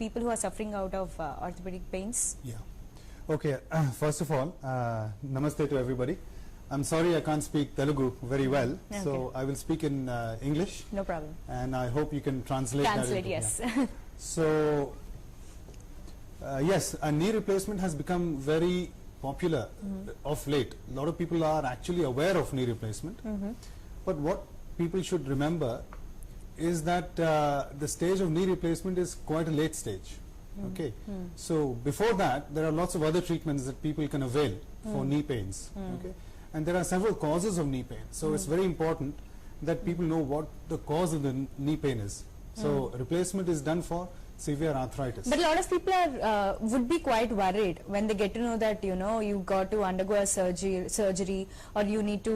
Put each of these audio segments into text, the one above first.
people who are suffering out of orthopedic pains? Yeah. Okay. First of all, namaste to everybody. I'm sorry I can't speak Telugu very well, so I will speak in English. No problem. And I hope you can translate. Translate, yes. Yeah. So, yes, a knee replacement has become very popular of late. A lot of people are actually aware of knee replacement. But what people should remember is that the stage of knee replacement is quite a late stage. Okay. So before that, there are lots of other treatments that people can avail for knee pains. Okay. And there are several causes of knee pain. So it's very important that people know what the cause of the knee pain is. So replacement is done for severe arthritis. But a lot of people are would be quite worried when they get to know that you got to undergo a surgery or you need to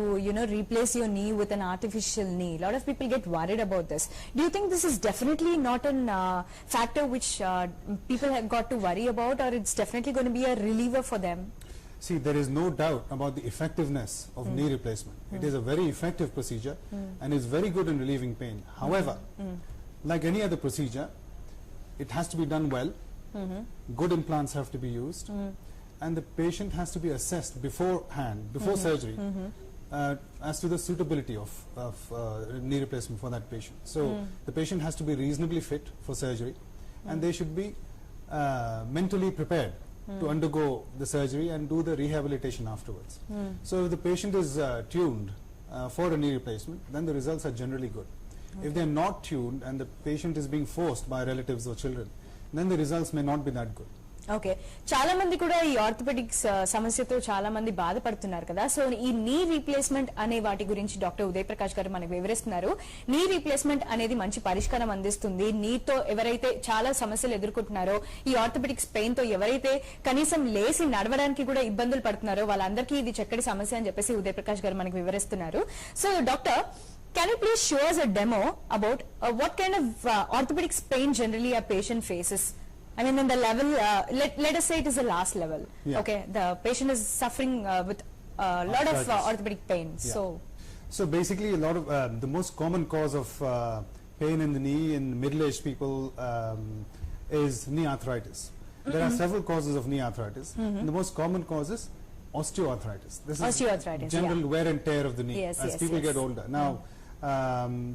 replace your knee with an artificial knee. A lot of people get worried about this. Do you think this is definitely not a factor which people have got to worry about, or it's definitely going to be a reliever for them? See, there is no doubt about the effectiveness of knee replacement. It is a very effective procedure and is very good in relieving pain. However, like any other procedure, it has to be done well, good implants have to be used, and the patient has to be assessed beforehand, before surgery, as to the suitability of knee replacement for that patient. So the patient has to be reasonably fit for surgery, and they should be mentally prepared to undergo the surgery and do the rehabilitation afterwards. So if the patient is tuned for a knee replacement, then the results are generally good. If they are not tuned and the patient is being forced by relatives or children, then the results may not be that good. Okay, చాలా మంది కూడా ఈ orthopaedics సమస్యతో చాలా మంది బాధపడుతున్నారు కదా. So ఈ నీ రీప్లేస్మెంట్ అనే వాటి గురించి డాక్టర్ ఉదయ్ ప్రకాష్ గారు మనకు వివరిస్తున్నారు. నీ రీప్లేస్మెంట్ అనేది మంచి పరిష్కారం అందిస్తుంది. నీతో ఎవరైతే చాలా సమస్యలు ఎదుర్కొంటున్నారో, ఈ ఆర్థోపెడిక్స్ పెయిన్ తో ఎవరైతే కనీసం లేసి నడవడానికి కూడా ఇబ్బందులు పడుతున్నారో వాళ్ళందరికీ ఇది చక్కటి సమస్య అని చెప్పేసి ఉదయ్ ప్రకాష్ గారు మనకు వివరిస్తున్నారు. So doctor, can you please show us a demo about what kind of orthopedics pain generally a patient faces? I mean, in the level, let us say it is the last level. Yeah. Okay, the patient is suffering with a lot of orthopedic pain. Yeah. So basically, a lot of the most common cause of pain in the knee in middle-aged people is knee arthritis. There are several causes of knee arthritis. And the most common cause is osteoarthritis. This is general wear and tear of the knee as people get older. Now,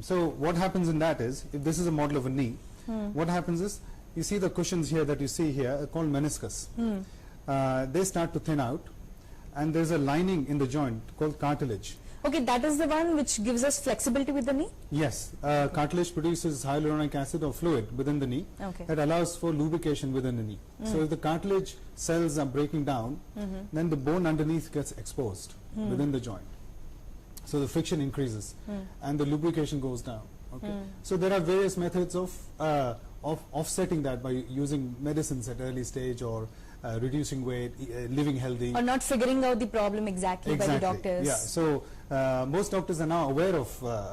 so what happens in that is, if this is a model of a knee, what happens is, you see the cushions here that you see here are called meniscus. They start to thin out, and there's a lining in the joint called cartilage. Okay, that is the one which gives us flexibility with the knee? Yes, cartilage produces hyaluronic acid or fluid within the knee that allows for lubrication within the knee. So if the cartilage cells are breaking down, then the bone underneath gets exposed within the joint. So the friction increases and the lubrication goes down. Okay. So there are various methods of offsetting that by using medicines at early stage, or reducing weight, living healthy. Or not figuring out the problem exactly by the doctors. Yeah. So most doctors are now aware of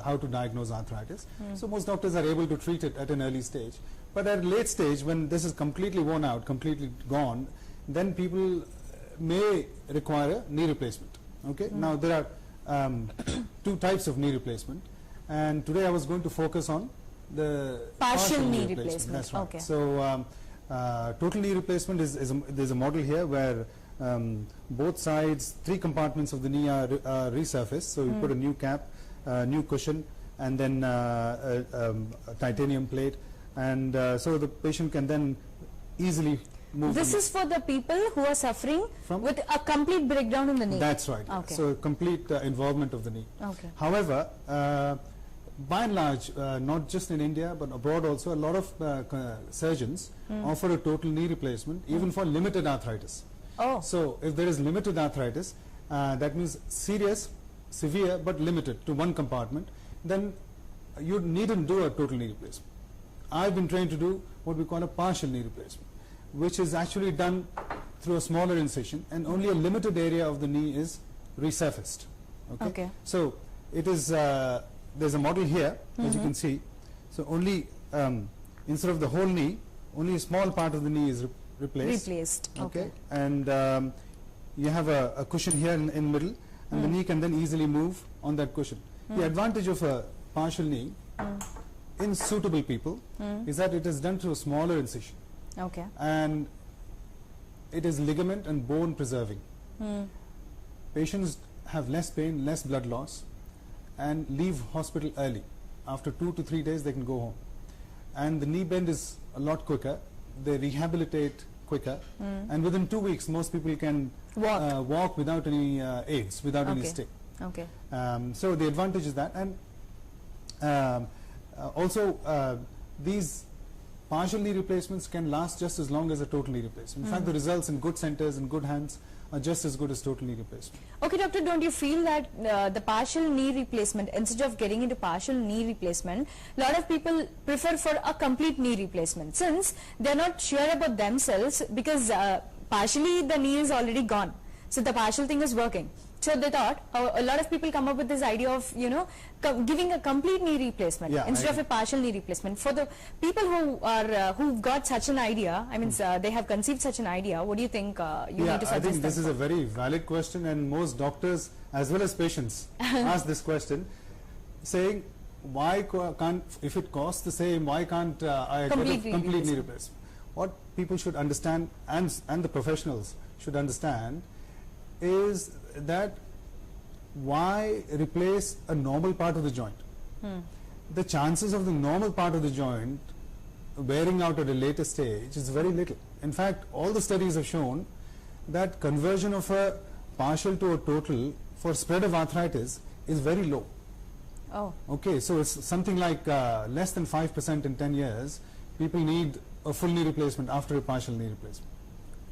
how to diagnose arthritis. So most doctors are able to treat it at an early stage. But at a late stage, when this is completely worn out, completely gone, then people may require a knee replacement. Okay. Now there are two types of knee replacement, and today I was going to focus on the partial knee replacement. That's right. Okay. So total knee replacement there's a model here where both sides, 3 compartments of the knee are resurfaced. So you put a new cap, new cushion, and then a titanium plate, and so the patient can then easily move. This is for the people who are suffering with a complete breakdown in the knee. That's right. Okay. So complete involvement of the knee. Okay. However, by and large, not just in India but abroad also, a lot of surgeons offer a total knee replacement even for limited arthritis. Oh. So if there is limited arthritis, that means serious, severe but limited to one compartment, then you needn't do a total knee replacement. I've been trained to do what we call a partial knee replacement, which is actually done through a smaller incision, and only a limited area of the knee is resurfaced. Okay. So it is there's a model here, as you can see. So only instead of the whole knee, only a small part of the knee is replaced. Okay. And you have a cushion here in middle, and the knee can then easily move on that cushion. The advantage of a partial knee in suitable people is that it is done through a smaller incision. Okay. and it is ligament and bone preserving. Patients have less pain, less blood loss, and leave hospital early. After 2 to 3 days they can go home, and the knee bend is a lot quicker. They rehabilitate quicker, and within 2 weeks most people can walk without any aids, without any stick. Okay. So the advantage is that, and also these partial knee replacements can last just as long as a total knee replacement. In fact, the results in good centers and good hands are just as good as total knee replacement. Okay, doctor, don't you feel that the partial knee replacement, instead of getting into partial knee replacement, a lot of people prefer for a complete knee replacement, since they're not sure about themselves, because partially the knee is already gone, so the partial thing is working. So they thought, a lot of people come up with this idea of, you know, giving a complete knee replacement instead of a partial knee replacement. For the people who are who've got such an idea, I mean, they have conceived such an idea, what do you think you need to suggest? I think this is a very valid question, and most doctors as well as patients ask this question, saying, why can't, if it costs the same, why can't I get a complete knee replacement? What people should understand, and the professionals should understand, is that why replace a normal part of the joint? The chances of the normal part of the joint wearing out at a later stage is very little. In fact, all the studies have shown that conversion of a partial to a total for spread of arthritis is very low. Oh. Okay, so it's something like less than 5% in 10 years people need a full knee replacement after a partial knee replacement.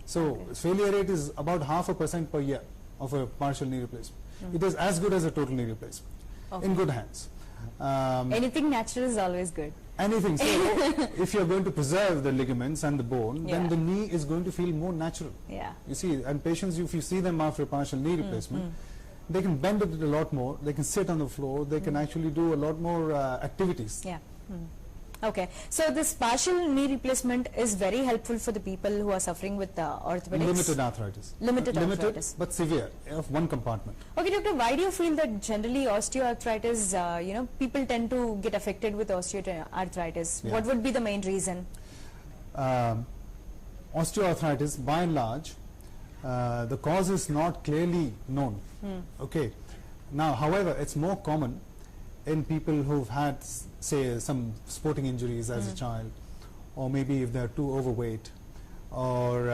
So failure rate is about 0.5% per year of a partial knee replacement. It is as good as a total knee replacement in good hands. Anything natural is always good. Anything. So if you're going to preserve the ligaments and the bone, then the knee is going to feel more natural. Yeah. You see, and patients, if you see them after a partial knee replacement, they can bend it a lot more, they can sit on the floor, they can actually do a lot more activities. Yeah. Okay, so this partial knee replacement is very helpful for the people who are suffering with orthopedics. Limited arthritis. Limited arthritis. But severe, of one compartment. Okay, doctor, why do you feel that generally osteoarthritis, you know, people tend to get affected with osteoarthritis? Yeah. What would be the main reason? Osteoarthritis, by and large, the cause is not clearly known. Okay. Now, however, it's more common in people who've had, say, some sporting injuries as a child, or maybe if they're too overweight, or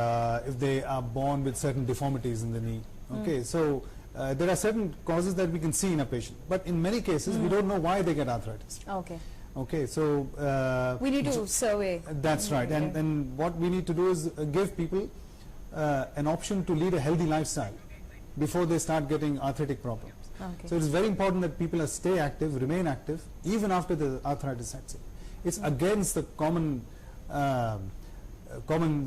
if they are born with certain deformities in the knee. Okay, so there are certain causes that we can see in a patient, but in many cases we don't know why they get arthritis. Okay. Okay, so we need to survey. That's right, and what we need to do is give people an option to lead a healthy lifestyle before they start getting arthritic problems. Okay. So it is very important that people stay active, remain active, even after the arthritis sets in. It's against the common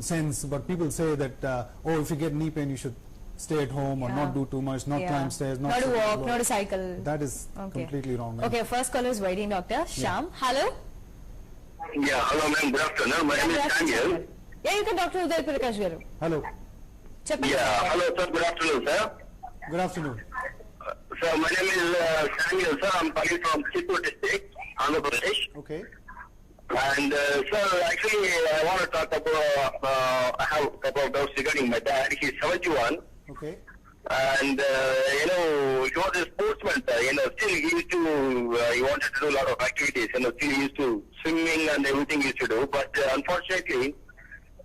sense, but people say that, oh, if you get knee pain, you should stay at home or not do too much, not climb stairs, not to walk, not to cycle. That is completely wrong. Okay, first caller is waiting, doctor. Shyam, hello? Yeah, hello ma'am, good afternoon. My name is Daniel. Yeah, you can Dr. Udai Prakash garu. Hello. Yeah, hello sir, good afternoon sir. Good afternoon. So my name is Daniel sir, I'm calling from Chittoor district, Andhra Pradesh. Okay. And sir, actually I want to talk about, I have a couple of doubts regarding my dad. He's 71. Okay. And you know, he was a sportsman, you know, still he used to, he wanted to do a lot of activities, you know, still he used to swimming and everything he used to do, but unfortunately,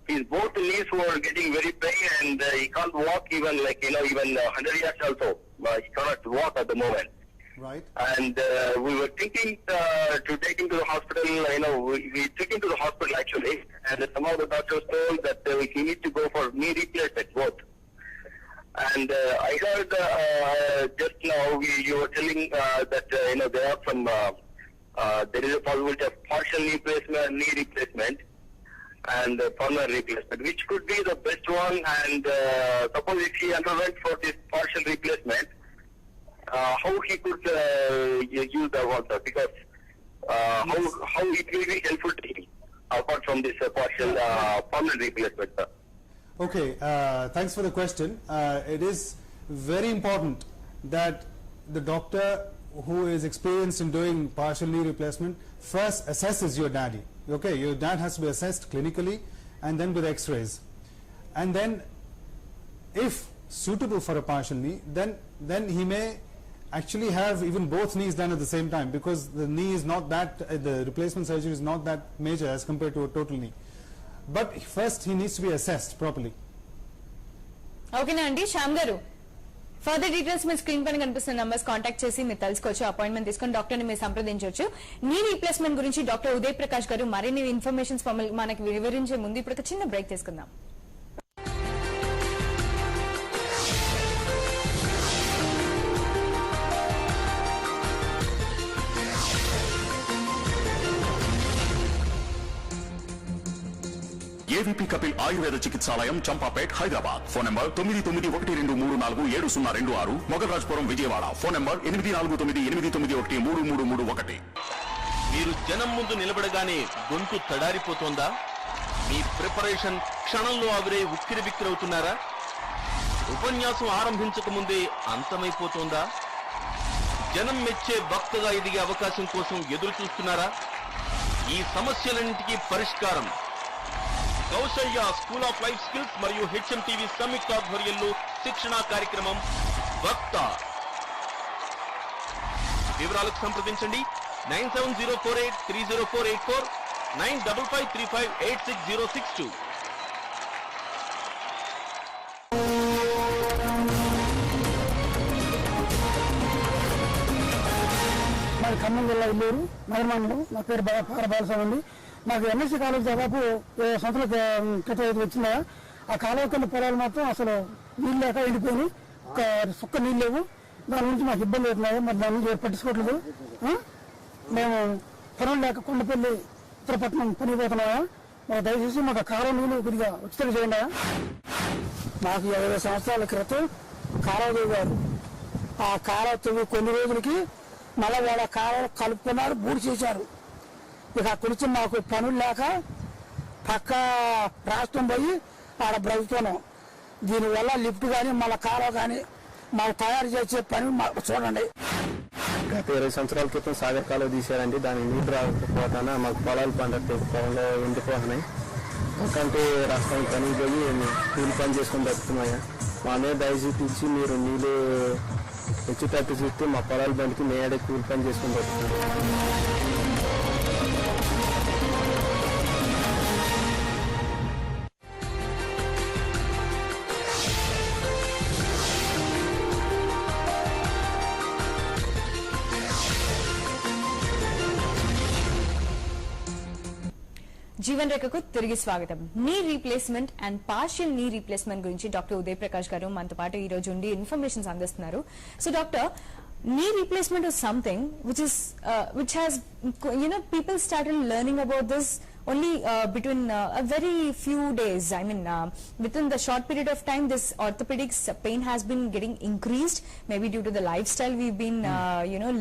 his both knees were getting very pain and he can't walk even like, you know, even 100 years also, he cannot walk at the moment. Right. And we were thinking to take him to the hospital, you know, we took him to the hospital actually, and some of the doctors told that he needs to go for knee replacement both. And I heard just now you were telling that you know there are some there is a possibility of partial knee replacement and permanent replacement, which could be the best one. And suppose if he underwent for this partial replacement, how he could use the water, because how it will be helpful to him apart from this partial permanent replacement. Okay, thanks for the question. It is very important that the doctor who is experienced in doing partial knee replacement first assesses your daddy. Okay, your dad has to be assessed clinically, and then with x-rays. And then if suitable for a partial knee, then he may actually have even both knees done at the same time, because the knee is not that, the replacement surgery is not that major as compared to a total knee. But first he needs to be assessed properly. Okay, Nandi, Shyam garu. Further details me screen పైన కనిపిస్తున్న numbers contact చేసి మీరు తెలుసుకోవచ్చు, appointment తీసుకొని డాక్టర్ని మీరు సంప్రదించవచ్చు. Knee replacement గురించి డాక్టర్ ఉదయ్ ప్రకాష్ గారు మరిన్ని ఇన్ఫర్మేషన్స్ మనకి వివరించే ముందు ఇప్పుడు ఒక చిన్న బ్రేక్ తీసుకుందాం. ఏవీపీ కపిల్ ఆయుర్వేద చికిత్సాలయం, Champapet, Hyderabad. Phone number 99123426, Mogalrajpuram, Vijayawada. Phone number 8498913331. మీరు జనం ముందు నిలబడగానే గొంతు తడారిపోతోందా? మీ ప్రిపరేషన్ క్షణంలో ఆవిరై ఉక్కిరి బిక్కిరవుతున్నారా? ఉపన్యాసం ఆరంభించక ముందే అంతమైపోతోందా? జనం మెచ్చే వక్తగా ఎదిగే అవకాశం కోసం ఎదురు చూస్తున్నారా? ఈ సమస్యలన్నింటికీ పరిష్కారం Kausalya school of life skills మరియు హెచ్ఎంటీవీ సంయుక్త ఆధ్వర్యంలో శిక్షణా కార్యక్రమం వక్త. వివరాలకు సంప్రదించండి 9704830484, 9553586062. మాది ఖమ్మం జిల్లా ఇల్లూరు నగర మండలం. నా పేరు బాలస్వామి అండి. నాకు ఎంఎస్సీ కాలేజ్ దాదాపు 7 సంవత్సరాల క్రితం వచ్చిందా. ఆ కాలువ కింద పొలాలు మాత్రం అసలు నీళ్ళు లేక ఎండిపోయి ఒక సుక్క నీళ్ళు లేవు. దాని నుంచి మాకు ఇబ్బంది అవుతున్నాయి. మరి దాని నుంచి పట్టించుకోవట్లేదు. మేము పొలం లేక కొండపల్లి ఉత్తరపట్నం పనిపోతున్నాయా. మాకు దయచేసి మాకు కాలువ నీళ్ళు కొద్దిగా ఉచితం చేయండి. మాకు 20 సంవత్సరాల క్రితం కాలువ దిగారు. ఆ కాలువ తవ్వి కొన్ని రోజులకి మళ్ళీ వాళ్ళ కాలువ కలుపుకున్నారు, బూడి చేశారు. ఇక అక్కడి నుంచి మాకు పనులు లేక పక్క రాష్ట్రం పోయి ఆడ బ్రతుకుతున్నాం. దీనివల్ల లిఫ్ట్ కానీ మళ్ళీ కాలువ కానీ మాకు తయారు చేసే పని మాకు చూడండి. గత 20 సంవత్సరాల క్రితం సాగర్ కాలువ తీశారండి. దానికి నీరు రాకపోతానా మాకు పొలాలు పండట్టు పొలంలో ఎండిపోతున్నాయి. ఎందుకంటే రాష్ట్రానికి పనికి పోయి కూలి పని చేసుకొని బతుకుతున్నాయా. మా మీద దయచేసి ఇచ్చి మీరు నీళ్ళు వచ్చేటట్టు చూస్తే మా పొలాలు బండికి మేడే కూలి పని చేసుకొని బతుకుతున్నాం. జీవన్ రేఖకు తిరిగి స్వాగతం. Knee replacement and partial knee replacement గురించి డాక్టర్ ఉదయ్ ప్రకాష్ గారు మనతో పాటు ఈ రోజు ఉండి ఇన్ఫర్మేషన్స్ అందిస్తున్నారు. So doctor, knee replacement is something which has people started learning about this only between a very few days. I mean, within the short period of time, this orthopedics pain has been getting increased, maybe due to the lifestyle we've been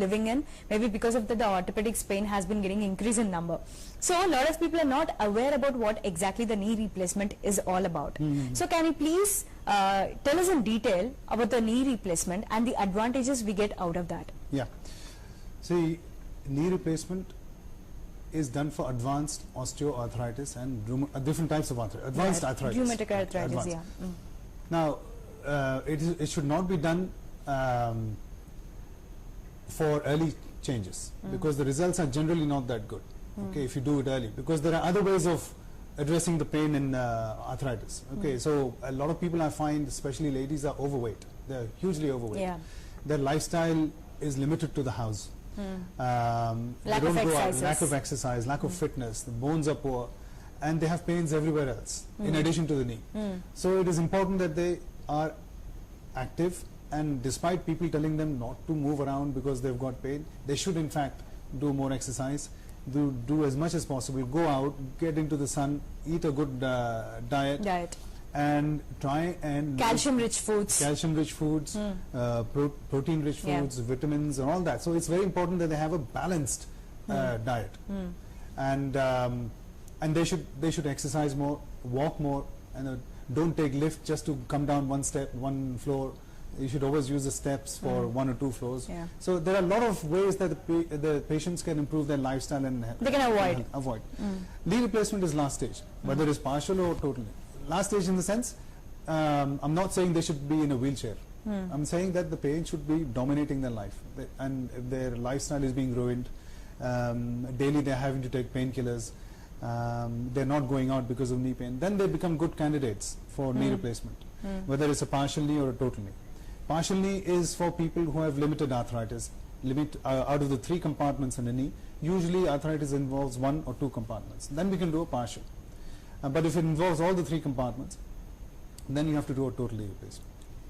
living in, maybe because of the orthopedics pain has been getting increase in number. So a lot of people are not aware about what exactly the knee replacement is all about. So can you please tell us in detail about the knee replacement and the advantages we get out of that? Yeah. See, knee replacement is done for advanced osteoarthritis and different types of advanced arthritis. Rheumatoid arthritis, advanced. yeah. Now, it should not be done for early changes because the results are generally not that good. Okay, if you do it early, because there are other ways of addressing the pain in arthritis. Okay, so a lot of people I find, especially ladies, are overweight. They're hugely overweight. Yeah. Their lifestyle is limited to the house. Lack of exercises. Lack of exercise, lack of fitness, the bones are poor, and they have pains everywhere else in addition to the knee. So it is important that they are active, and despite people telling them not to move around because they've got pain, they should in fact do more exercise, do as much as possible, go out, get into the sun, eat a good diet, and try and calcium-rich foods, protein-rich foods, vitamins, and all that. So it's very important that they have a balanced diet, and they should exercise more, walk more, and don't take lift just to come down one floor. You should always use the steps for 1 or 2 floors. Yeah. So there are a lot of ways that the patients can improve their lifestyle and they can avoid. Knee replacement is last stage. whether it's partial or totally. Last stage in the sense, I'm not saying they should be in a wheelchair. I'm saying that the pain should be dominating their life, and if their lifestyle is being ruined, daily they're having to take painkillers, they're not going out because of knee pain, then they become good candidates for knee replacement, whether it's a partial knee or a total knee. Partial knee is for people who have limited arthritis. Out of the 3 compartments in a knee, usually arthritis involves 1 or 2 compartments. Then we can do a partial. But if it involves all the 3 compartments, then you have to do a total knee replacement.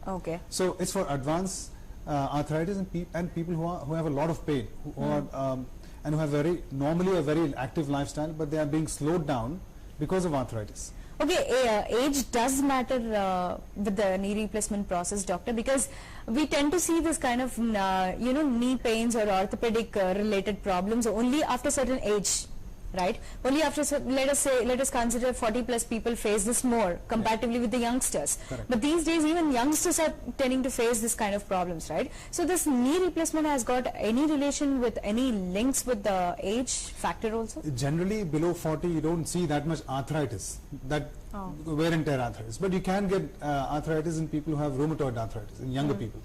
Okay. So it's for advanced arthritis and people who have a lot of pain, who are and who have normally a very active lifestyle, but they are being slowed down because of arthritis. Okay, age does matter with the knee replacement process, doctor, because we tend to see this kind of knee pains or orthopedic related problems only after certain age, right? Only after, let us consider 40 plus people face this more comparatively with the youngsters. Correct. But these days even youngsters are tending to face this kind of problems, right? So this knee replacement has got any relation with any links with the age factor also? Generally below 40 you don't see that much arthritis, that wear and tear arthritis, but you can get arthritis in people who have rheumatoid arthritis, in younger people.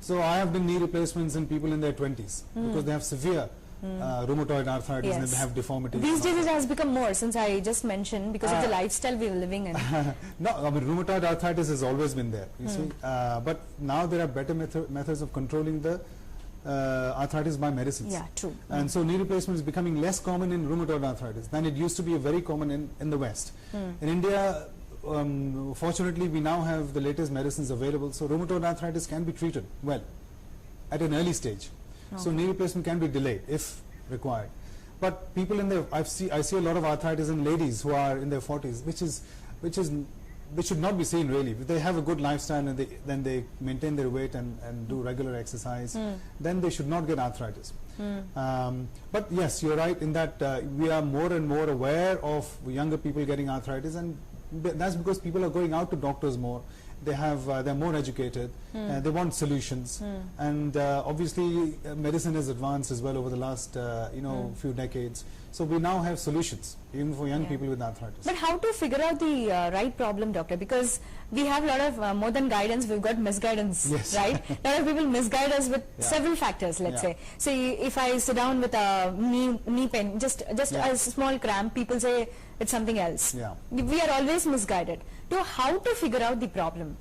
So I have done knee replacements in people in their 20s because they have severe rheumatoid arthritis and they have deformities. These days it has become more, since I just mentioned, because of the lifestyle we are living in. No, I mean, rheumatoid arthritis has always been there, you see, but now there are better methods of controlling the arthritis by medicines. Yeah, true. And so knee replacement is becoming less common in rheumatoid arthritis than it used to be very common in the West. In India, fortunately we now have the latest medicines available, so rheumatoid arthritis can be treated well at an early stage. So knee replacement can be delayed if required. But people in their, I see a lot of arthritis in ladies who are in their 40s, which should not be seen really. If they have a good lifestyle and then they maintain their weight and do regular exercise, then they should not get arthritis. But yes, you're right in that we are more and more aware of younger people getting arthritis, and that's because people are going out to doctors more. They're more educated, they want solutions, and obviously medicine has advanced as well over the last few decades. So we now have solutions even for young people with arthritis. But how to figure out the right problem, doctor? Because we have a lot of more than guidance, we've got misguidance, right? A lot of people misguide us with several factors, let's say. So if I sit down with a knee pain, just a small cramp, people say it's something else. We are always misguided. So how to figure out the problem?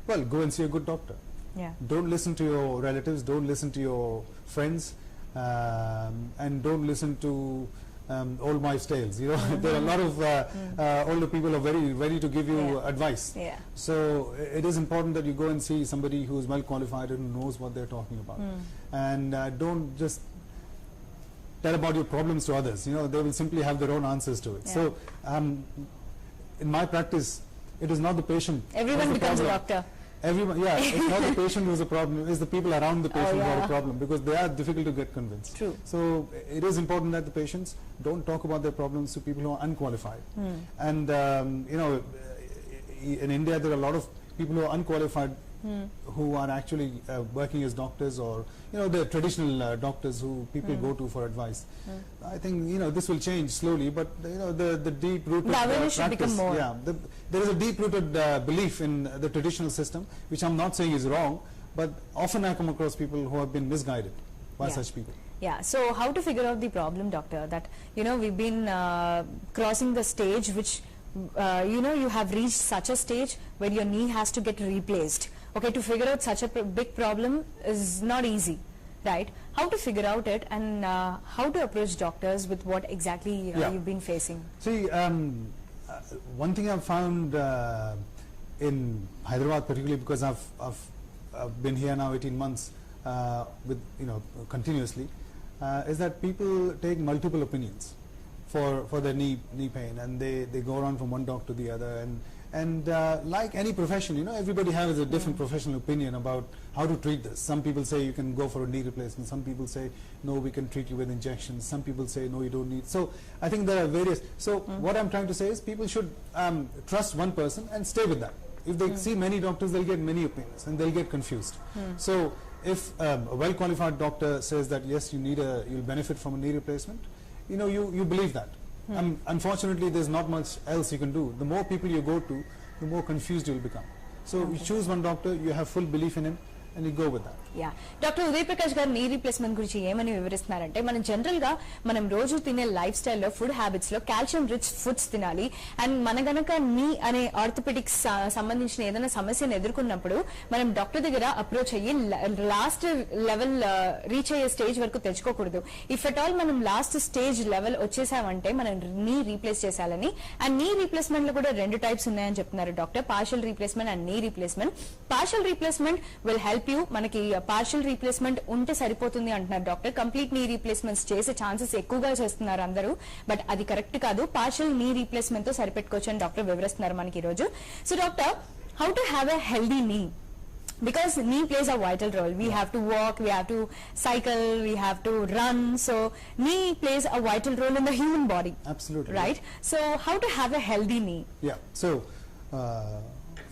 Well, go and see a good doctor. Don't listen to your relatives, don't listen to your friends, and don't listen to old wives' tales. You know, there are a lot of older people who are very ready to give you advice. So it is important that you go and see somebody who is well qualified and knows what they're talking about, and don't just tell about your problems to others. You know, they will simply have their own answers to it. So in my practice, it is not the patient. Everyone becomes a doctor. Everyone, it's not the patient who's a problem, it's the people around the patient who are a problem, because they are difficult to get convinced. True. So it is important that the patients don't talk about their problems to people who are unqualified. And in India there are a lot of people who are unqualified who are actually working as doctors, or the traditional doctors who people go to for advice. I think this will change slowly, but the deep-rooted practice. There is a deep-rooted belief in the traditional system, which I'm not saying is wrong, but often I come across people who have been misguided by such people. So how to figure out the problem, doctor? That we've been crossing the stage which you have reached such a stage where your knee has to get replaced. Okay, to figure out such a big problem is not easy, right? How to figure out it, and how to approach doctors with what exactly you've been facing? See, one thing I've found in Hyderabad, particularly because I've been here now 18 months with continuously, is that people take multiple opinions for their knee pain, and they go around from one doctor to the other, and like any profession, everybody has a different professional opinion about how to treat this. Some people say you can go for a knee replacement, some people say no, we can treat you with injections, some people say no, you don't need. So I think there are various. So what I'm trying to say is people should trust one person and stay with that. If they see many doctors, they'll get many opinions and they'll get confused. So if a well qualified doctor says that yes, you'll benefit from a knee replacement, you believe that. Unfortunately, there's not much else you can do. The more people you go to, the more confused you'll become. So you choose one doctor, you have full belief in him, and you go with that. Yeah doctor Uday Prakash గారు knee replacement గురించి ఏమని వివరిస్తున్నారంటే మనం general గా మనం రోజు తినే life స్టైల్లో food habits లో కాల్షియం రిచ్ ఫుడ్స్ తినాలి. అండ్ మన గనక నీ అనే ఆర్థోపెడిక్స్ సంబంధించిన ఏదైనా సమస్యను ఎదుర్కొన్నప్పుడు మనం డాక్టర్ దగ్గర అప్రోచ్ అయ్యి లాస్ట్ లెవెల్ రీచ్ అయ్యే స్టేజ్ వరకు తెచ్చుకోకూడదు. ఇఫ్ అట్ ఆల్ మనం లాస్ట్ స్టేజ్ లెవెల్ వచ్చేసామంటే మనం నీ రీప్లేస్ చేయాలని. అండ్ నీ రీప్లేస్మెంట్ లో కూడా 2 టైప్స్ ఉన్నాయని చెప్తున్నారు doctor, partial replacement and knee replacement. Partial replacement will help you, మనకి పార్షియల్ రీప్లేస్మెంట్ ఉంటే సరిపోతుంది అంటున్నారు డాక్టర్. కంప్లీట్ నీ రీప్లేస్మెంట్స్ చేసే ఛాన్సెస్ ఎక్కువగా చేస్తున్నారు అందరూ, బట్ అది కరెక్ట్ కాదు. పార్షియల్ నీ రీప్లేస్మెంట్ తో సరిపెట్టుకోవచ్చు అని డాక్టర్ వివరిస్తున్నారు మనకి ఈ రోజు. So doctor, how to have a healthy నీ? Because knee plays a vital role. We have to walk, we have to cycle, we have to run. So knee plays a vital role in the human body. Absolutely. Right? So how to have a healthy knee? Yeah. So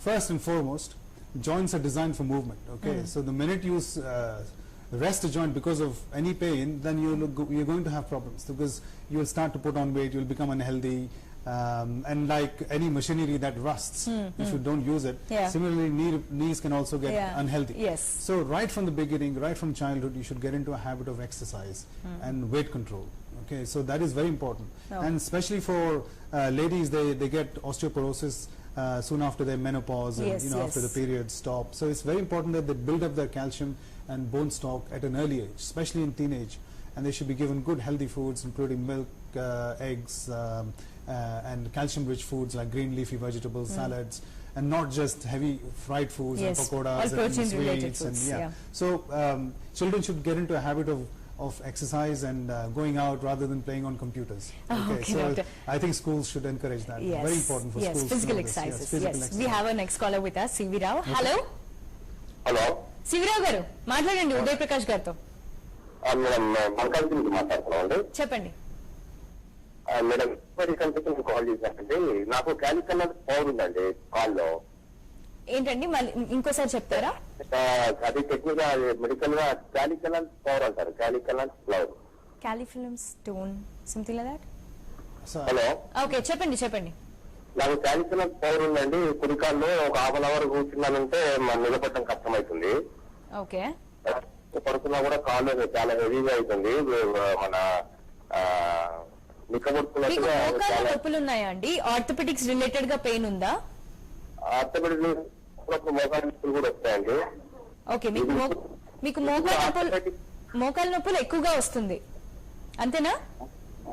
first and foremost, joints are designed for movement. Okay. So the minute you rest a joint because of any pain, then you're going to have problems, because you will start to put on weight, you will become unhealthy. And like any machinery that rusts if you don't use it, similarly knees can also get unhealthy. Yes. So right from the beginning, right from childhood, you should get into a habit of exercise and weight control. Okay, so that is very important. And especially for ladies, they get osteoporosis soon after their menopause, and after the periods stop. So it's very important that they build up their calcium and bone stock at an early age, especially in teenage. And they should be given good healthy foods, including milk, eggs, and calcium rich foods like green leafy vegetables, salads, and not just heavy fried foods and pakoras all protein and related sweets. foods. And so children should get into a habit of exercise and going out rather than playing on computers. Okay, so doctor. I think schools should encourage that. Yes. Very important for schools. Physical to know this. exercises. Physical Yes. exercise. We have a next caller with us, CV Rao. Hello. Hello CV Rao గారు మాట్లాడండి ఉదయ్ ప్రకాష్ గారితో. Madam మల్కాజ్ నుంచి మాట్లాడుతున్నామండి. చెప్పండి. Madam consultancy call చేశానండి. నాకు క్యాలికల్ power ఉందండి కాల్లో. ఏంటండి మళ్ళీ ఇంకోసారి చెప్తారా? అది టెక్నికల్ మెడికల్ గా క్యాలికల్ పవర్ అంటారు. క్యాలికల్ ఫ్లవర్, క్యాలిఫిలం స్టోన్, something like that. So, hello okay, చెప్పండి. నాకు క్యాలికల్ పవర్ ఉందండి. కుడికాల్లో ఒక హాఫ్ అన్ అవర్ కూర్చున్నానంటే నిలబడటం కష్టమవుతుంది. ఓకే. పడుకున్నా కూడా కాళ్ళు చాలా హెవీగా అవుతుంది. మన మీకు నిక్కబడుతున్నట్టుగా మోకాళ్ళ నొప్పులు ఉన్నాయా అండి? ఆర్థోపెడిక్స్ రిలేటెడ్ గా పెయిన్ ఉందా? ఆర్థోపెడిక్ మోకాళ్ళ నొప్పులు కూడా వస్తాయండి. ఓకే, మీకు మోకాళ్ళ నొప్పులు ఎక్కువగా వస్తుంది అంతేనా?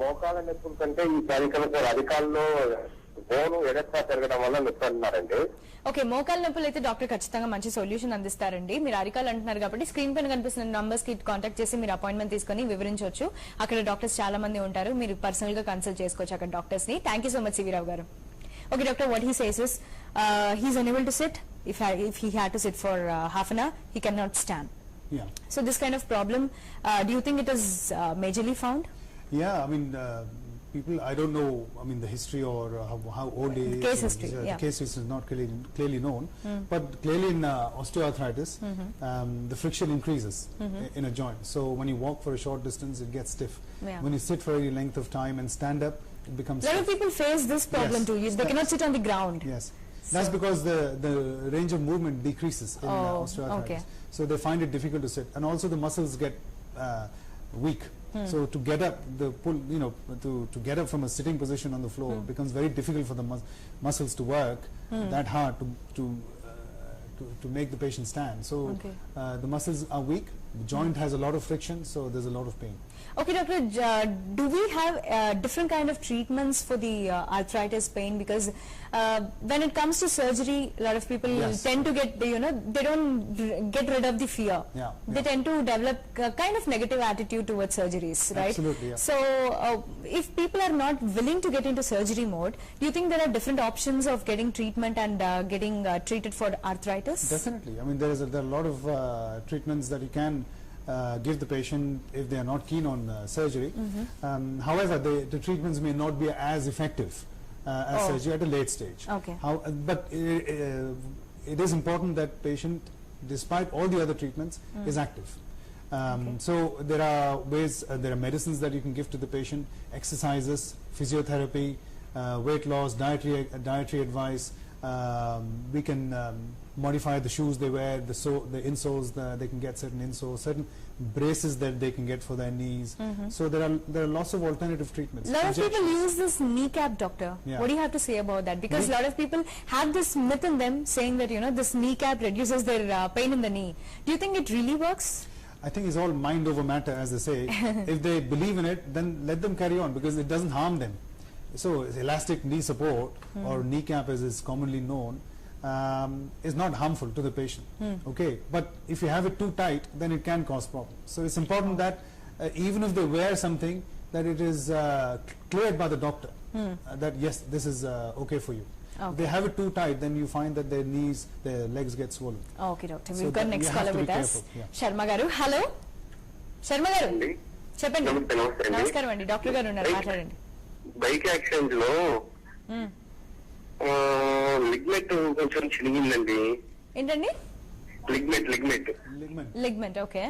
మోకాళ్ళ నొప్పుల కంటే ఈ క్యాలికల్ అధికారులు బోను ఎడెక్కా పెరగడం వల్ల నొప్పి అంటున్నారండి. ఓకే, మోకాళ్ళ నొప్పులు అయితే డాక్టర్ ఖచ్చితంగా మంచి సొల్యూషన్ అందిస్తారండి. మీరు అరికాలు అంటున్నారు కాబట్టి స్క్రీన్ పైన కనిపిస్తున్న నంబర్స్ కి కాంటాక్ట్ చేసి మీరు అపాయింట్మెంట్ తీసుకుని వివరించవచ్చు. అక్కడ డాక్టర్స్ చాలా మంది ఉంటారు, మీరు పర్సనల్ గా కన్సల్ట్ చేసుకోవచ్చు అక్కడ డాక్టర్స్ ని. Thank you so much CV Rao garu. Okay, doctor, what he says is he's unable to sit. If he had to sit for half an hour, he cannot stand. yeah. So this kind of problem, do you think it is majorly found? Yeah, I mean, people, I don't know, I mean, the history or how old it is. Case history, yeah. The case history is not clearly known, but clearly in osteoarthritis, the friction increases in a joint. So when you walk for a short distance, it gets stiff. Yeah. When you sit for any length of time and stand up, it becomes A lot of stiff. people face this problem Yes. too. They cannot sit on the ground. Yes. That's because the range of movement decreases in osteoarthritis. Okay. So they find it difficult to sit, and also the muscles get weak. So to get up, to get up from a sitting position on the floor becomes very difficult for the muscles to work that hard to make the patient stand. So the muscles are weak. The joint has a lot of friction, so there's a lot of pain. Okay, doctor, do we have different kind of treatments for the arthritis pain? Because when it comes to surgery, a lot of people tend to get, they don't get rid of the fear. They tend to develop a kind of negative attitude towards surgeries, right? Absolutely, yeah. So if people are not willing to get into surgery mode, do you think there are different options of getting treatment and getting treated for arthritis? Definitely. I mean, there are a lot of treatments that you can give the patient if they are not keen on surgery. However, the treatments may not be as effective as surgery at a late stage. Okay. But it is important that patient, despite all the other treatments, is active. So there are ways, there are medicines that you can give to the patient, exercises, physiotherapy, weight loss, dietary advice. We can modify the shoes they wear, the insoles, they can get certain insoles, certain braces that they can get for their knees. So there are lots of alternative treatments. A lot of people use this kneecap, doctor. Yeah. What do you have to say about that? Because a lot of people have this myth in them saying that, you know, this kneecap reduces their pain in the knee. Do you think it really works? I think it's all mind over matter, as they say. If they believe in it, then let them carry on, because it doesn't harm them. So elastic knee support, or kneecap as is commonly known, is not harmful to the patient. Okay, but if you have it too tight, then it can cause problems. So it's important that even if they wear something, that it is cleared by the doctor, that yes, this is okay for you. If they have it too tight, then you find that their knees, their legs get swollen. Okay, doctor. So We've got that next you have caller to be with us. careful, yeah. Sharma garu. Hello. Sharma garu. చెప్పండి. నమస్తే అండి. నమస్కారం అండి, doctor గారు ఉన్నారు, మాట్లాడండి. Bike accident లో ligament కొంచెం చినిగిందండి. ఏంటండి? Ligament ligament. ఓకే.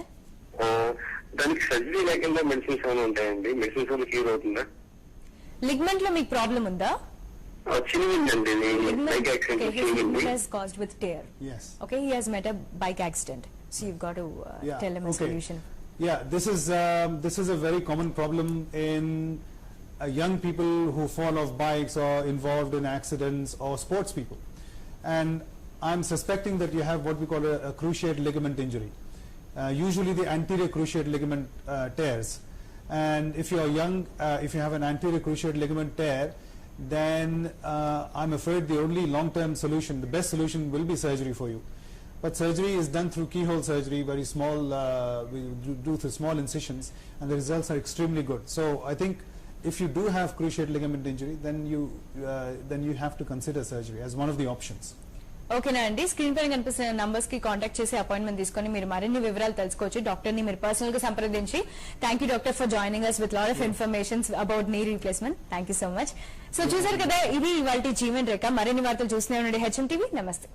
దానికి సర్జరీ లేకుండా మెడిసిన్స్ ఏమైనా ఉంటాయండి? మెడిసిన్స్ వల్ల క్యూర్ అవుతుందా? లిగ్మెంట్ లో మీకు ప్రాబ్లం ఉందా? చినిగిందండి, బైక్ యాక్సిడెంట్ చినిగింది. It has caused with tear. Yes. Okay, he has met a bike accident, so you've got to tell him a solution. Yeah, this is a very common problem in young people who fall off bikes or involved in accidents, or sports people. And I'm suspecting that you have what we call a cruciate ligament injury. Usually the anterior cruciate ligament tears. And if you are young, if you have an anterior cruciate ligament tear, then I'm afraid the only long-term solution, the best solution, will be surgery for you. But surgery is done through keyhole surgery, very small, we do through small incisions, and the results are extremely good. So I think if you do have cruciate ligament injury, then you have to consider surgery as one of the options. ఓకేనా అండి, screen పైన కనిపిస్తున్న numbers కి contact చేసి appointment తీసుకొని మీరు మరిన్ని వివరాలు తెలుసుకోవచ్చు. డాక్టర్ ని మీరు పర్సనల్ గా సంప్రదించి. Thank you doctor for joining us with lot of information about knee replacement. Thank you so much. So చూసారు కదా, ఇది ఇవాల్టి జీవన్ రేఖ. మరిన్ని వార్తలు చూస్తూనే ఉండండి HM TV. నమస్తే.